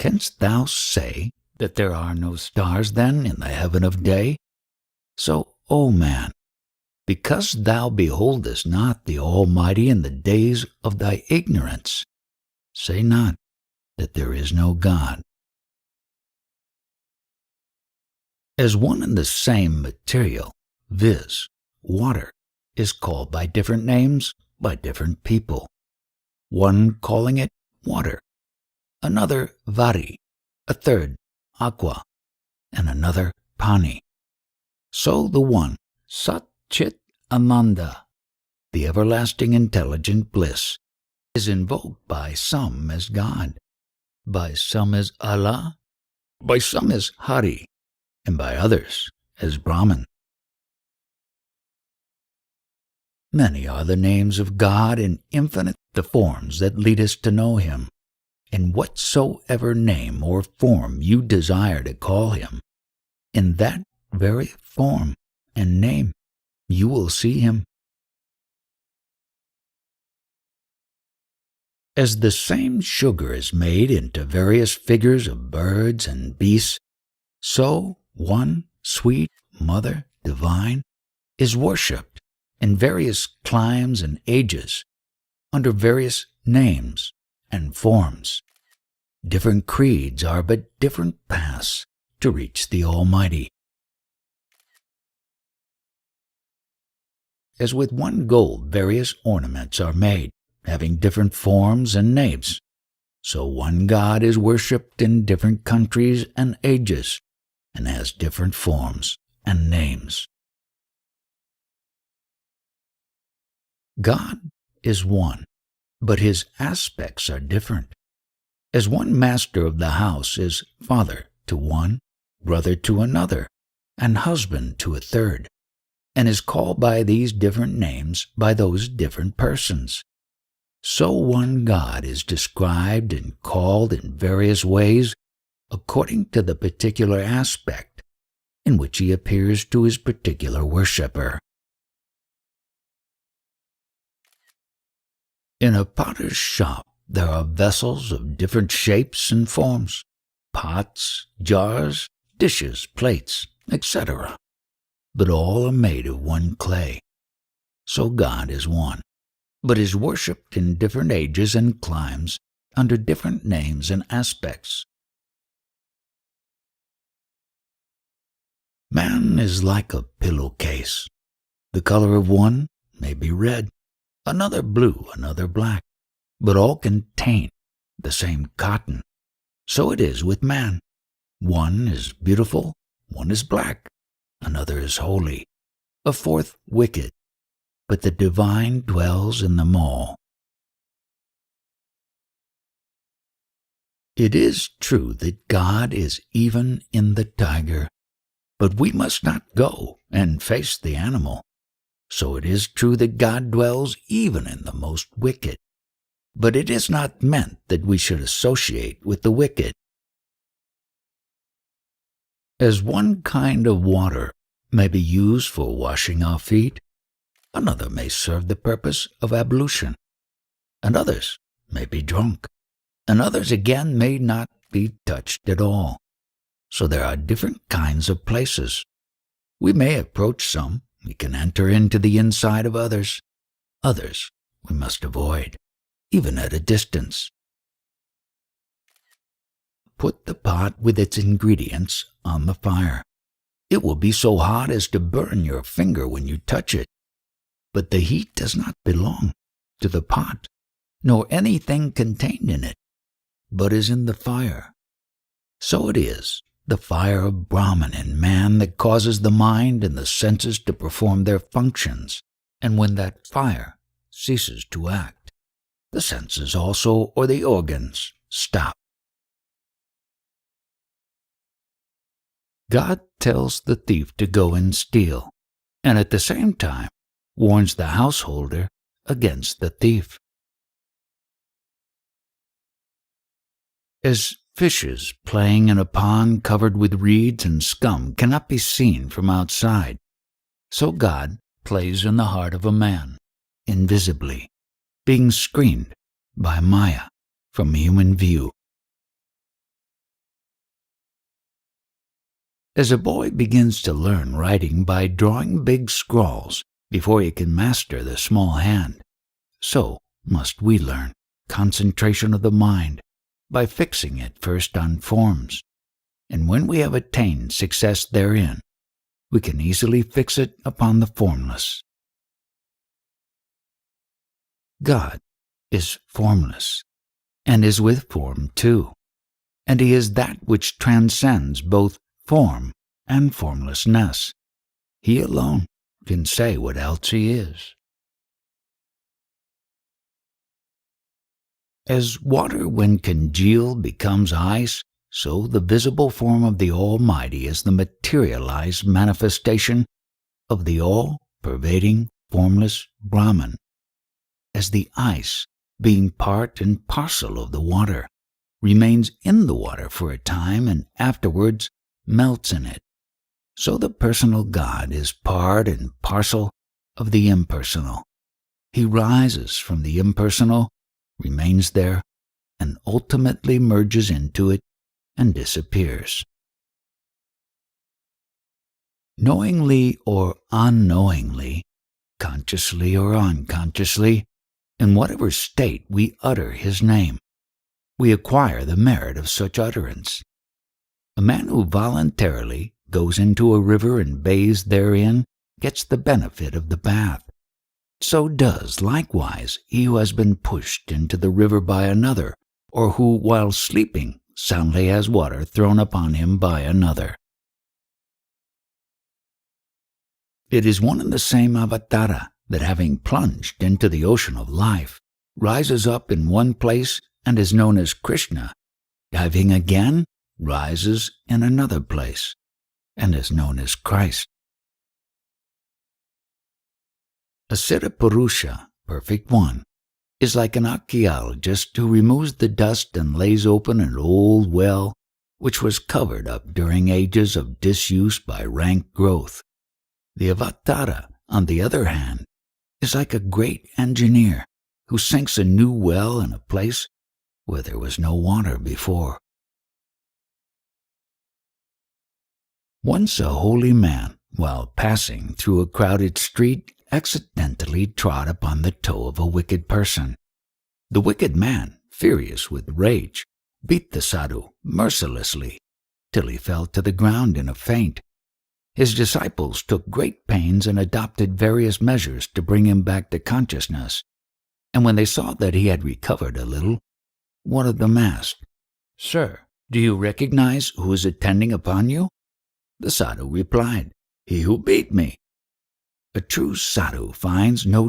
Canst thou say that there are no stars then in the heaven of day? So, O man, because thou beholdest not the Almighty in the days of thy ignorance, say not that there is no God. As one and the same material, viz., water, is called by different names by different people, one calling it water, another vari, a third aqua, and another pani. So the one, Sat Chit Ananda, the everlasting intelligent bliss, is invoked by some as God, by some as Allah, by some as Hari, and by others as Brahman. Many are the names of God, and infinite the forms that lead us to know Him. In whatsoever name or form you desire to call Him, in that very form and name you will see Him. As the same sugar is made into various figures of birds and beasts, so one sweet Mother Divine is worshipped in various climes and ages, under various names and forms. Different creeds are but different paths to reach the Almighty. As with one gold various ornaments are made, having different forms and names, so one God is worshipped in different countries and ages, and has different forms and names. God is one, but His aspects are different. As one master of the house is father to one, brother to another, and husband to a third, and is called by these different names by those different persons, so one God is described and called in various ways according to the particular aspect in which He appears to His particular worshipper. In a potter's shop there are vessels of different shapes and forms, pots, jars, dishes, plates, etc., but all are made of one clay. So God is one, but is worshipped in different ages and climes under different names and aspects. Man is like a pillowcase. The color of one may be red, another blue, another black, but all contain the same cotton. So it is with man. One is beautiful, one is black, another is holy, a fourth wicked, but the divine dwells in them all. It is true that God is even in the tiger, but we must not go and face the animal. So it is true that God dwells even in the most wicked, but it is not meant that we should associate with the wicked. As one kind of water may be used for washing our feet, another may serve the purpose of ablution, and others may be drunk, and others again may not be touched at all. So there are different kinds of places. We may approach some, we can enter into the inside of others. Others we must avoid, even at a distance. Put the pot with its ingredients on the fire. It will be so hot as to burn your finger when you touch it. But the heat does not belong to the pot, nor anything contained in it, but is in the fire. So it is the fire of Brahman in man that causes the mind and the senses to perform their functions, and when that fire ceases to act, the senses also, or the organs, stop. God tells the thief to go and steal, and at the same time warns the householder against the thief. As fishes playing in a pond covered with reeds and scum cannot be seen from outside, so God plays in the heart of a man, invisibly, being screened by Maya from human view. As a boy begins to learn writing by drawing big scrawls before he can master the small hand, so must we learn concentration of the mind by fixing it first on forms, and when we have attained success therein, we can easily fix it upon the formless. God is formless, and is with form too, and He is that which transcends both form and formlessness. He alone can say what else He is. As water when congealed becomes ice, so the visible form of the Almighty is the materialized manifestation of the all-pervading, formless Brahman. As the ice, being part and parcel of the water, remains in the water for a time and afterwards melts in it, so the personal God is part and parcel of the impersonal. He rises from the impersonal, remains there, and ultimately merges into it and disappears. Knowingly or unknowingly, consciously or unconsciously, in whatever state we utter His name, we acquire the merit of such utterance. A man who voluntarily goes into a river and bathes therein gets the benefit of the bath. So does likewise he who has been pushed into the river by another, or who, while sleeping, soundly has water thrown upon him by another. It is one and the same avatara that, having plunged into the ocean of life, rises up in one place and is known as Krishna, diving again, rises in another place and is known as Christ. A Siddha-Purusha, perfect one, is like an archaeologist who removes the dust and lays open an old well which was covered up during ages of disuse by rank growth. The avatara, on the other hand, is like a great engineer who sinks a new well in a place where there was no water before. Once a holy man, while passing through a crowded street, accidentally trod upon the toe of a wicked person. The wicked man, furious with rage, beat the sadhu mercilessly till he fell to the ground in a faint. His disciples took great pains and adopted various measures to bring him back to consciousness, and when they saw that he had recovered a little, one of them asked, "Sir, do you recognize who is attending upon you?" The sadhu replied, "He who beat me." A true sadhu finds no